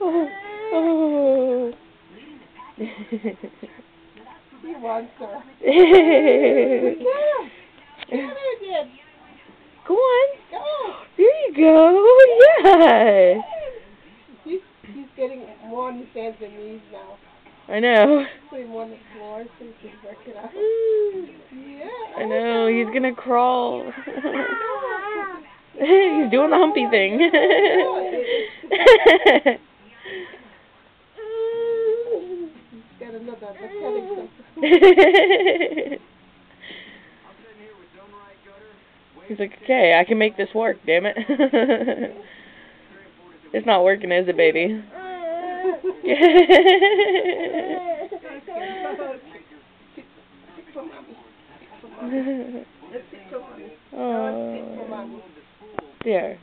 Oh, oh. He wants her. Go on. Go. There you go. Yes. He's getting more on his hands and knees now. I know. Put him on the floor so he can work it out. I know. He's gonna crawl. He's doing the humpy thing. He's got another mechanic. He's like, okay, I can make this work, damn it. It's not working, is it, baby? Oh, dear.